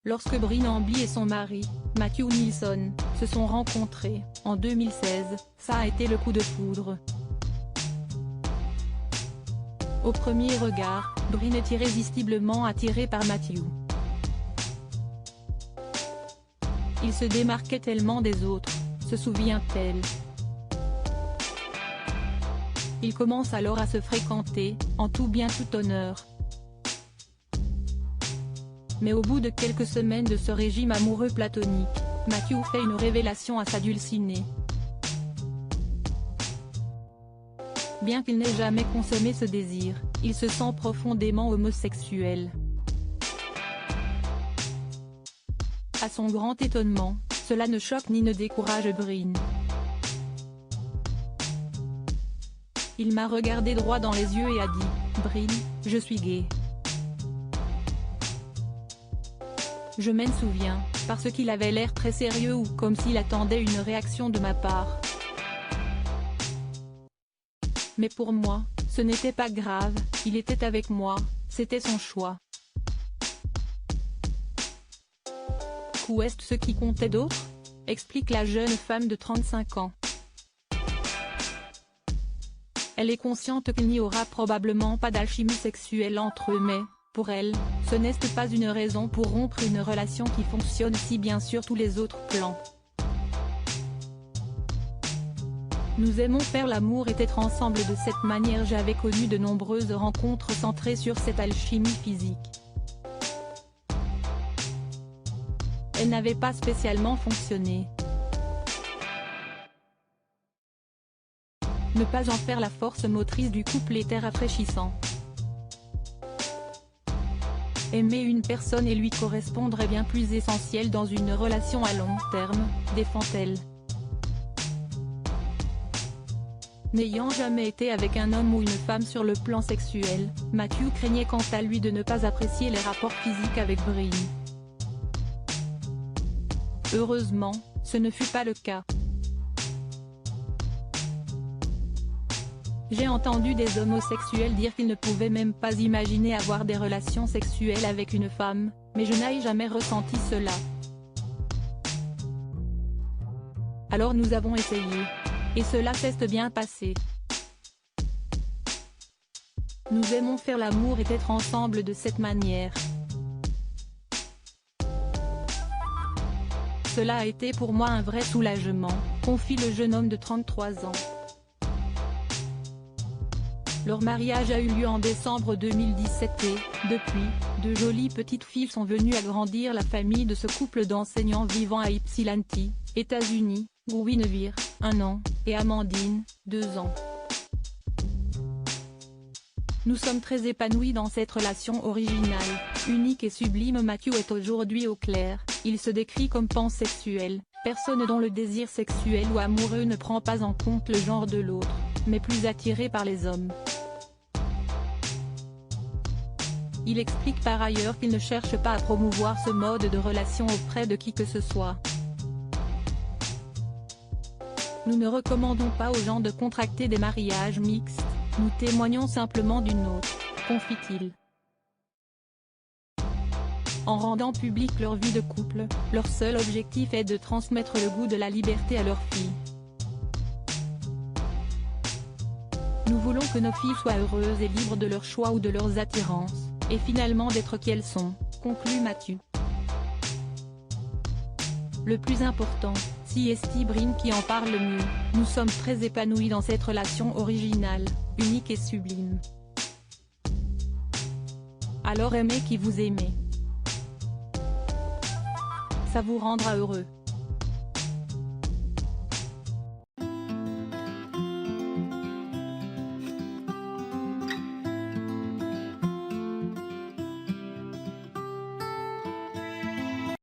Lorsque Bryn Ambly et son mari, Matthew Nilsson, se sont rencontrés, en 2016, ça a été le coup de foudre. Au premier regard, Bryn est irrésistiblement attirée par Matthew. Il se démarquait tellement des autres, se souvient-elle. Ils commencent alors à se fréquenter, en tout bien tout honneur. Mais au bout de quelques semaines de ce régime amoureux platonique, Matthew fait une révélation à sa dulcinée. Bien qu'il n'ait jamais consommé ce désir, il se sent profondément homosexuel. À son grand étonnement, cela ne choque ni ne décourage Bryn. Il m'a regardé droit dans les yeux et a dit « Bryn, je suis gay ». Je m'en souviens, parce qu'il avait l'air très sérieux ou comme s'il attendait une réaction de ma part. Mais pour moi, ce n'était pas grave, il était avec moi, c'était son choix. Qu'est ce qui comptait d'autre ? Explique la jeune femme de 35 ans. Elle est consciente qu'il n'y aura probablement pas d'alchimie sexuelle entre eux mais, pour elle, ce n'est pas une raison pour rompre une relation qui fonctionne si bien sur tous les autres plans. Nous aimons faire l'amour et être ensemble de cette manière. J'avais connu de nombreuses rencontres centrées sur cette alchimie physique. Elle n'avait pas spécialement fonctionné. Ne pas en faire la force motrice du couple était rafraîchissant. Aimer une personne et lui correspondre est bien plus essentiel dans une relation à long terme, défend-elle. N'ayant jamais été avec un homme ou une femme sur le plan sexuel, Matthew craignait quant à lui de ne pas apprécier les rapports physiques avec Bryn. Heureusement, ce ne fut pas le cas. J'ai entendu des homosexuels dire qu'ils ne pouvaient même pas imaginer avoir des relations sexuelles avec une femme, mais je n'ai jamais ressenti cela. Alors nous avons essayé. Et cela s'est bien passé. Nous aimons faire l'amour et être ensemble de cette manière. Cela a été pour moi un vrai soulagement, confie le jeune homme de 33 ans. Leur mariage a eu lieu en décembre 2017 et, depuis, de jolies petites filles sont venues agrandir la famille de ce couple d'enseignants vivant à Ypsilanti, États-Unis, Guinevere, 1 an, et Amandine, 2 ans. Nous sommes très épanouis dans cette relation originale, unique et sublime. Matthew est aujourd'hui au clair, il se décrit comme pansexuel, personne dont le désir sexuel ou amoureux ne prend pas en compte le genre de l'autre, mais plus attiré par les hommes. Il explique par ailleurs qu'il ne cherche pas à promouvoir ce mode de relation auprès de qui que ce soit. Nous ne recommandons pas aux gens de contracter des mariages mixtes, nous témoignons simplement du nôtre, confie-t-il. En rendant publique leur vie de couple, leur seul objectif est de transmettre le goût de la liberté à leurs filles. Nous voulons que nos filles soient heureuses et libres de leur choix ou de leurs attirances, et finalement d'être qui elles sont, conclut Matthew. Le plus important, si est Bryn qui en parle le mieux, nous sommes très épanouis dans cette relation originale, unique et sublime. Alors aimez qui vous aimez. Ça vous rendra heureux.